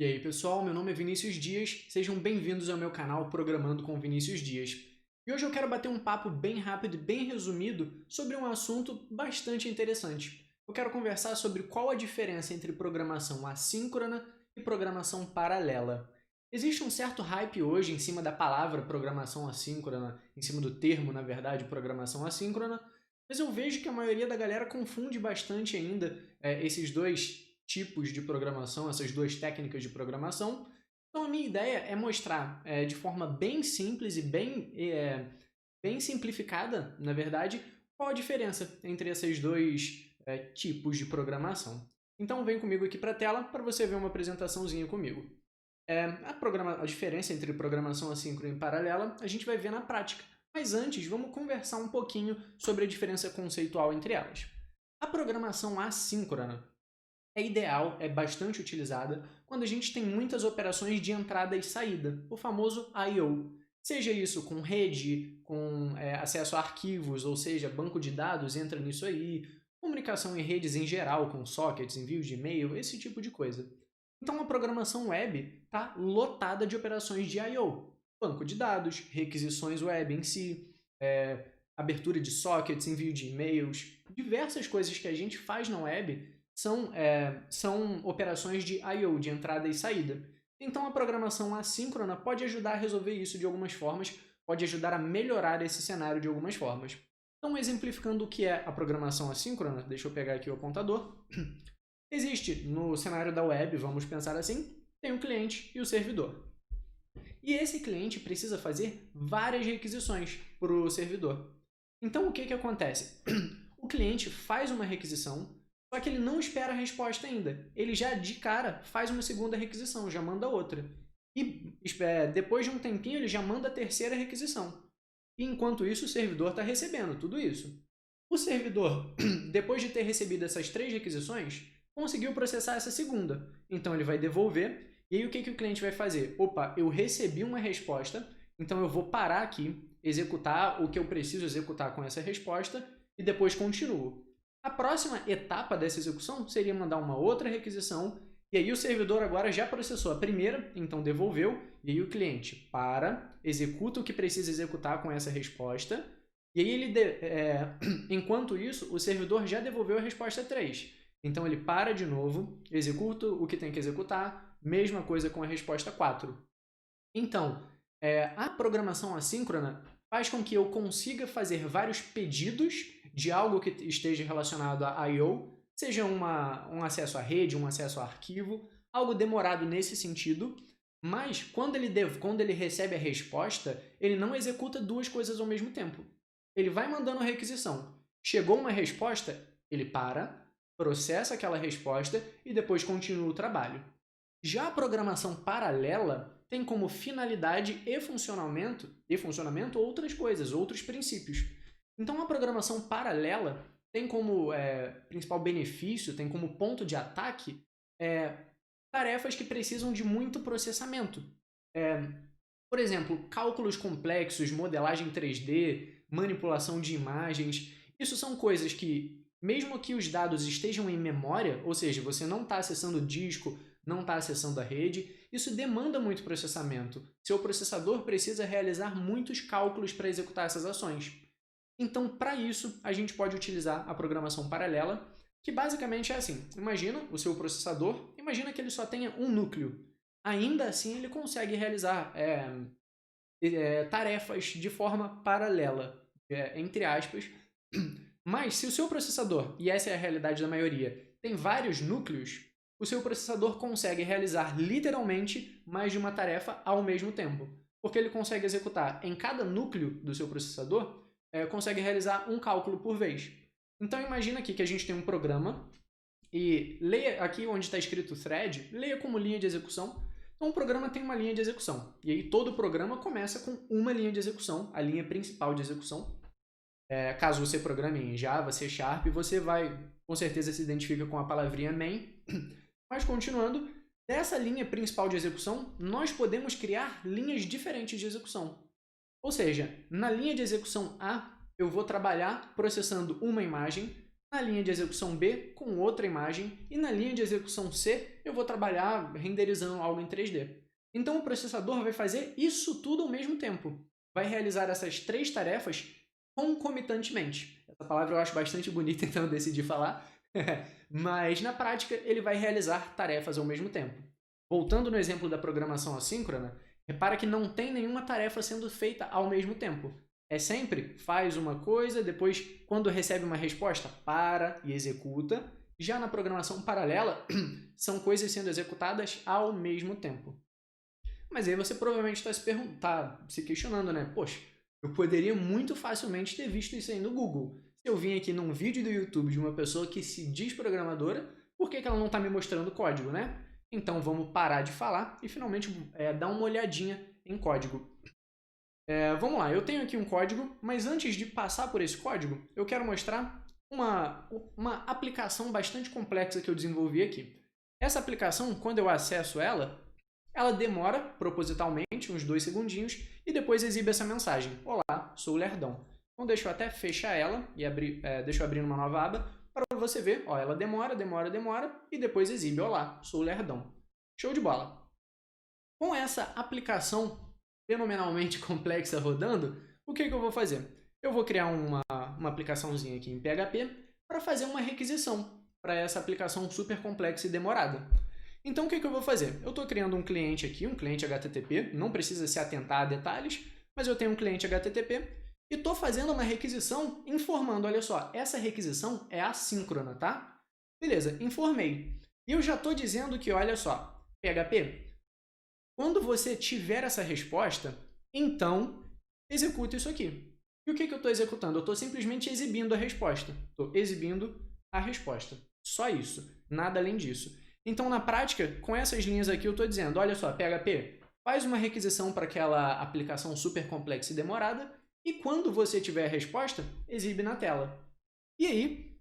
E aí, pessoal, meu nome é Vinícius Dias, sejam bem-vindos ao meu canal Programando com Vinícius Dias. E hoje eu quero bater um papo bem rápido e bem resumido sobre um assunto bastante interessante. Eu quero conversar sobre qual a diferença entre programação assíncrona e programação paralela. Existe um certo hype hoje em cima da palavra programação assíncrona, em cima do termo, na verdade, programação assíncrona, mas eu vejo que a maioria da galera confunde bastante ainda esses dois tipos de programação, essas duas técnicas de programação. Então, a minha ideia é mostrar de forma bem simples e bem simplificada, na verdade, qual a diferença entre esses dois tipos de programação. Então, vem comigo aqui para a tela para você ver uma apresentaçãozinha comigo. A diferença entre programação assíncrona e paralela a gente vai ver na prática. Mas antes, vamos conversar um pouquinho sobre a diferença conceitual entre elas. A programação assíncrona é ideal, é bastante utilizada quando a gente tem muitas operações de entrada e saída, o famoso I/O. Seja isso com rede, com acesso a arquivos, ou seja, banco de dados entra nisso aí, comunicação em redes em geral, com sockets, envios de e-mail, esse tipo de coisa. Então a programação web está lotada de operações de I/O. Banco de dados, requisições web em si, abertura de sockets, envio de e-mails, diversas coisas que a gente faz na web são operações de I/O, de entrada e saída. Então a programação assíncrona pode ajudar a resolver isso de algumas formas, pode ajudar a melhorar esse cenário de algumas formas. Então, exemplificando o que é a programação assíncrona, deixa eu pegar aqui o apontador. Existe no cenário da web, vamos pensar assim, tem o cliente e o servidor. E esse cliente precisa fazer várias requisições para o servidor. Então, o que acontece? O cliente faz uma requisição, só que ele não espera a resposta ainda. Ele já, de cara, faz uma segunda requisição, já manda outra. E depois de um tempinho, ele já manda a terceira requisição. E enquanto isso, o servidor está recebendo tudo isso. O servidor, depois de ter recebido essas três requisições, conseguiu processar essa segunda. Então, ele vai devolver. E aí, o que o cliente vai fazer? Opa, eu recebi uma resposta, então eu vou parar aqui, executar o que eu preciso executar com essa resposta e depois continuo. A próxima etapa dessa execução seria mandar uma outra requisição, e aí o servidor agora já processou a primeira, então devolveu, e aí o cliente para, executa o que precisa executar com essa resposta, e aí enquanto isso, o servidor já devolveu a resposta 3. Então ele para de novo, executa o que tem que executar, mesma coisa com a resposta 4. Então, a programação assíncrona faz com que eu consiga fazer vários pedidos de algo que esteja relacionado a I/O, seja um acesso à rede, um acesso a arquivo, algo demorado nesse sentido, mas quando ele recebe a resposta, ele não executa duas coisas ao mesmo tempo. Ele vai mandando a requisição. Chegou uma resposta, ele para, processa aquela resposta e depois continua o trabalho. Já a programação paralela tem como finalidade e funcionamento outras coisas, outros princípios. Então, a programação paralela tem como principal benefício, tem como ponto de ataque tarefas que precisam de muito processamento. Por exemplo, cálculos complexos, modelagem 3D, manipulação de imagens. Isso são coisas que, mesmo que os dados estejam em memória, ou seja, você não está acessando o disco, não está acessando a rede, isso demanda muito processamento. Seu processador precisa realizar muitos cálculos para executar essas ações. Então, para isso, a gente pode utilizar a programação paralela, que basicamente é assim. Imagina o seu processador, imagina que ele só tenha um núcleo. Ainda assim, ele consegue realizar tarefas de forma paralela, entre aspas. Mas se o seu processador, e essa é a realidade da maioria, tem vários núcleos, o seu processador consegue realizar literalmente mais de uma tarefa ao mesmo tempo. Porque ele consegue executar em cada núcleo do seu processador, consegue realizar um cálculo por vez. Então imagina aqui que a gente tem um programa e leia aqui onde está escrito thread, leia como linha de execução. Então o programa tem uma linha de execução. E aí todo o programa começa com uma linha de execução, a linha principal de execução. Caso você programe em Java, C#, você vai, com certeza, se identifica com a palavrinha main. Mas continuando, dessa linha principal de execução, nós podemos criar linhas diferentes de execução. Ou seja, na linha de execução A, eu vou trabalhar processando uma imagem, Na linha de execução B, com outra imagem, e na linha de execução C, eu vou trabalhar renderizando algo em 3D. Então, o processador vai fazer isso tudo ao mesmo tempo. Vai realizar essas 3 tarefas concomitantemente. Essa palavra eu acho bastante bonita, então eu decidi falar. Mas, na prática, ele vai realizar tarefas ao mesmo tempo. Voltando no exemplo da programação assíncrona, repara que não tem nenhuma tarefa sendo feita ao mesmo tempo. É sempre faz uma coisa, depois, quando recebe uma resposta, para e executa. Já na programação paralela, são coisas sendo executadas ao mesmo tempo. Mas aí você provavelmente está se questionando, né? Poxa, eu poderia muito facilmente ter visto isso aí no Google. Se eu vim aqui num vídeo do YouTube de uma pessoa que se diz programadora, por que ela não está me mostrando código, né? Então vamos parar de falar e finalmente dar uma olhadinha em código. Vamos lá, eu tenho aqui um código, mas antes de passar por esse código, eu quero mostrar uma aplicação bastante complexa que eu desenvolvi aqui. Essa aplicação, quando eu acesso ela demora propositalmente uns 2 segundinhos e depois exibe essa mensagem: Olá, sou o Lerdão. Então deixa eu até fechar ela e deixa eu abrir uma nova aba para você ver. Ó, ela demora e depois exibe: Olá, sou o Lerdão. Show de bola! Com essa aplicação fenomenalmente complexa rodando, o que eu vou fazer? Eu vou criar uma aplicaçãozinha aqui em PHP para fazer uma requisição para essa aplicação super complexa e demorada. Então, o que eu vou fazer? Eu estou criando um cliente aqui, um cliente HTTP, não precisa se atentar a detalhes, mas eu tenho um cliente HTTP e estou fazendo uma requisição informando, olha só, essa requisição é assíncrona, tá? Beleza, informei. E eu já estou dizendo que, olha só, PHP, quando você tiver essa resposta, então executa isso aqui. E o que eu estou executando? Eu estou simplesmente exibindo a resposta. Estou exibindo a resposta. Só isso, nada além disso. Então, na prática, com essas linhas aqui, eu estou dizendo, olha só, PHP, faz uma requisição para aquela aplicação super complexa e demorada, e quando você tiver a resposta, exibe na tela. E aí,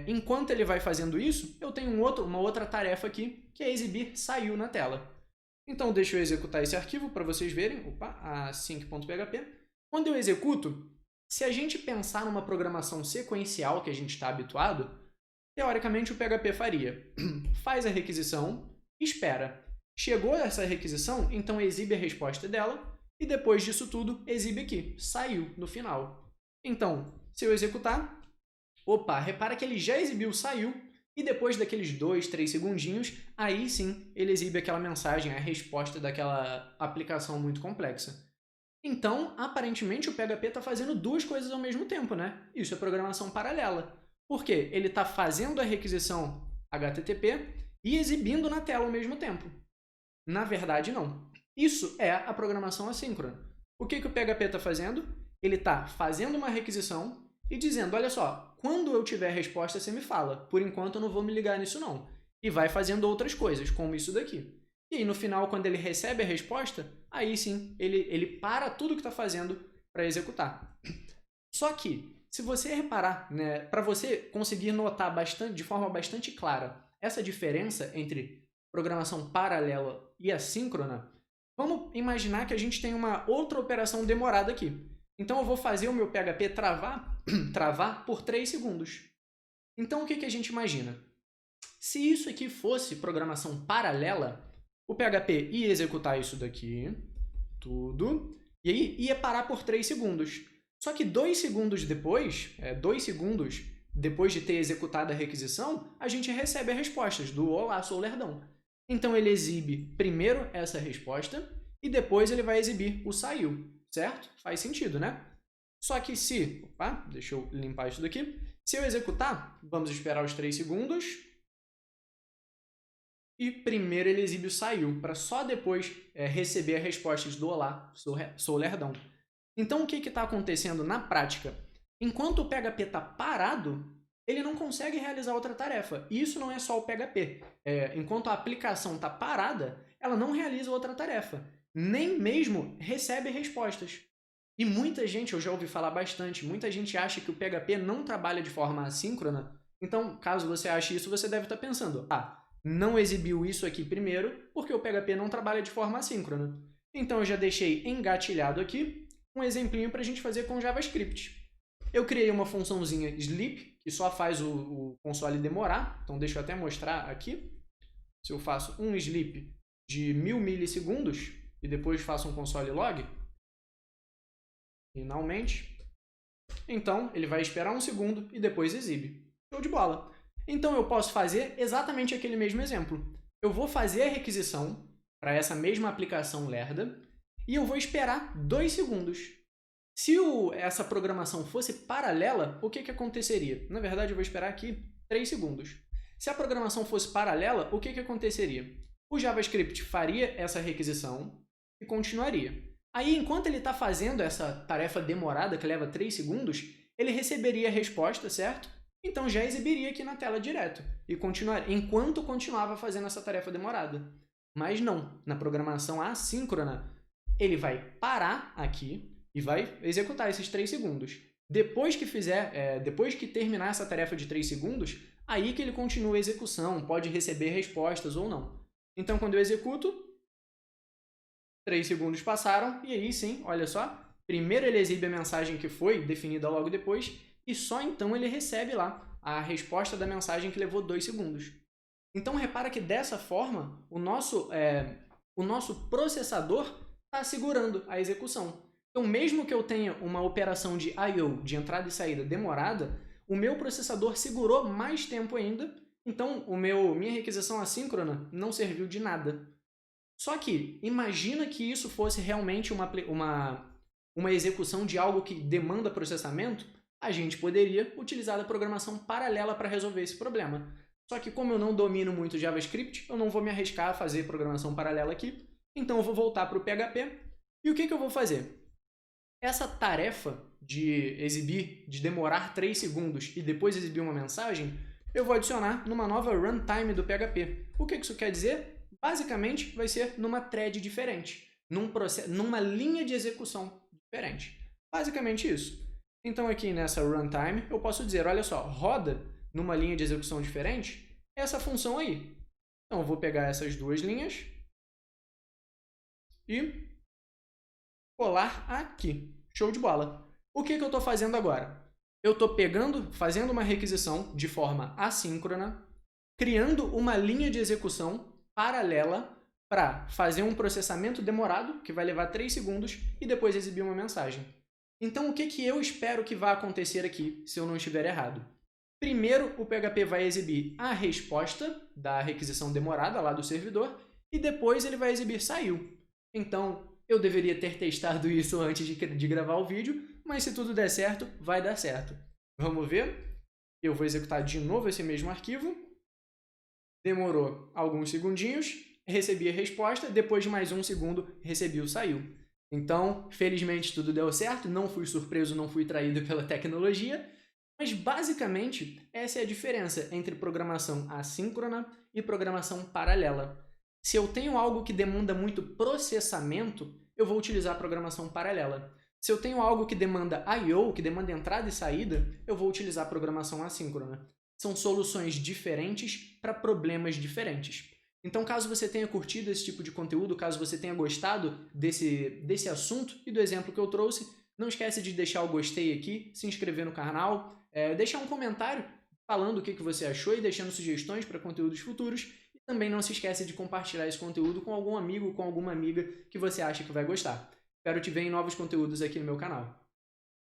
enquanto ele vai fazendo isso, eu tenho uma outra tarefa aqui, que é exibir saiu na tela. Então, deixa eu executar esse arquivo para vocês verem, async.php. Quando eu executo, se a gente pensar numa programação sequencial que a gente está habituado, teoricamente, o PHP faria: faz a requisição, espera. Chegou essa requisição, então exibe a resposta dela, e depois disso tudo, exibe aqui, saiu no final. Então, se eu executar, repara que ele já exibiu saiu, e depois daqueles 2, 3 segundinhos, aí sim ele exibe aquela mensagem, a resposta daquela aplicação muito complexa. Então, aparentemente, o PHP está fazendo 2 coisas ao mesmo tempo, né? Isso é programação paralela. Por quê? Ele está fazendo a requisição HTTP e exibindo na tela ao mesmo tempo. Na verdade, não. Isso é a programação assíncrona. O que o PHP está fazendo? Ele está fazendo uma requisição e dizendo, olha só, quando eu tiver a resposta, você me fala. Por enquanto, eu não vou me ligar nisso, não. E vai fazendo outras coisas, como isso daqui. E aí, no final, quando ele recebe a resposta, aí sim, ele para tudo que está fazendo para executar. Só que, se você reparar, né, para você conseguir notar de forma bastante clara essa diferença entre programação paralela e assíncrona, vamos imaginar que a gente tem uma outra operação demorada aqui. Então, eu vou fazer o meu PHP travar por 3 segundos. Então, o que a gente imagina? Se isso aqui fosse programação paralela, o PHP ia executar isso daqui, tudo, e aí ia parar por 3 segundos. Só que 2 segundos depois, 2 segundos depois de ter executado a requisição, a gente recebe as respostas do Olá, sou o Lerdão. Então, ele exibe primeiro essa resposta e depois ele vai exibir o saiu, certo? Faz sentido, né? Só que se... deixa eu limpar isso daqui. Se eu executar, vamos esperar os 3 segundos. E primeiro ele exibe o saiu, para só depois receber as respostas do Olá, sou o Lerdão. Então, o que está acontecendo na prática? Enquanto o PHP está parado, ele não consegue realizar outra tarefa. E isso não é só o PHP. Enquanto a aplicação está parada, ela não realiza outra tarefa. Nem mesmo recebe respostas. E muita gente, eu já ouvi falar bastante, muita gente acha que o PHP não trabalha de forma assíncrona. Então, caso você ache isso, você deve estar pensando, não exibiu isso aqui primeiro, porque o PHP não trabalha de forma assíncrona. Então, eu já deixei engatilhado aqui um exemplinho para a gente fazer com JavaScript. Eu criei uma funçãozinha sleep, que só faz o console demorar. Então, deixa eu até mostrar aqui. Se eu faço um sleep de 1000 milissegundos e depois faço um console log, finalmente, então ele vai esperar um segundo e depois exibe. Show de bola! Então eu posso fazer exatamente aquele mesmo exemplo. Eu vou fazer a requisição para essa mesma aplicação Lerda e eu vou esperar 2 segundos. Se essa programação fosse paralela, o que aconteceria? Na verdade, eu vou esperar aqui 3 segundos. Se a programação fosse paralela, o que aconteceria? O JavaScript faria essa requisição e continuaria. Aí, enquanto ele está fazendo essa tarefa demorada, que leva 3 segundos, ele receberia a resposta, certo? Então já exibiria aqui na tela direto e continuaria, enquanto continuava fazendo essa tarefa demorada. Mas não, na programação assíncrona, ele vai parar aqui e vai executar esses 3 segundos. Depois que terminar essa tarefa de 3 segundos, aí que ele continua a execução, pode receber respostas ou não. Então, quando eu executo, 3 segundos passaram e aí sim, olha só, primeiro ele exibe a mensagem que foi definida logo depois e só então ele recebe lá a resposta da mensagem que levou 2 segundos. Então, repara que dessa forma, o nosso processador está segurando a execução. Então, mesmo que eu tenha uma operação de I/O, de entrada e saída, demorada, o meu processador segurou mais tempo ainda, então minha requisição assíncrona não serviu de nada. Só que, imagina que isso fosse realmente uma execução de algo que demanda processamento, a gente poderia utilizar a programação paralela para resolver esse problema. Só que como eu não domino muito JavaScript, eu não vou me arriscar a fazer programação paralela aqui, então eu vou voltar para o PHP. E o que eu vou fazer? Essa tarefa de demorar 3 segundos e depois exibir uma mensagem, eu vou adicionar numa nova runtime do PHP. O que isso quer dizer? Basicamente, vai ser numa thread diferente, numa linha de execução diferente. Basicamente isso. Então, aqui nessa runtime, eu posso dizer, olha só, roda numa linha de execução diferente essa função aí. Então, eu vou pegar essas 2 linhas e colar aqui. Show de bola. O que eu estou fazendo agora? Eu estou fazendo uma requisição de forma assíncrona, criando uma linha de execução paralela para fazer um processamento demorado, que vai levar 3 segundos, e depois exibir uma mensagem. Então, o que eu espero que vá acontecer aqui, se eu não estiver errado? Primeiro, o PHP vai exibir a resposta da requisição demorada lá do servidor, e depois ele vai exibir saiu. Então, eu deveria ter testado isso antes de gravar o vídeo, mas se tudo der certo, vai dar certo. Vamos ver? Eu vou executar de novo esse mesmo arquivo. Demorou alguns segundinhos, recebi a resposta, depois de mais 1 segundo, recebi o saiu. Então, felizmente tudo deu certo, não fui surpreso, não fui traído pela tecnologia, mas basicamente essa é a diferença entre programação assíncrona e programação paralela. Se eu tenho algo que demanda muito processamento, eu vou utilizar a programação paralela. Se eu tenho algo que demanda I/O, que demanda entrada e saída, eu vou utilizar a programação assíncrona. São soluções diferentes para problemas diferentes. Então, caso você tenha curtido esse tipo de conteúdo, caso você tenha gostado desse assunto e do exemplo que eu trouxe, não esquece de deixar o gostei aqui, se inscrever no canal, deixar um comentário falando o que você achou e deixando sugestões para conteúdos futuros. E também não se esquece de compartilhar esse conteúdo com algum amigo, com alguma amiga que você acha que vai gostar. Espero te ver em novos conteúdos aqui no meu canal.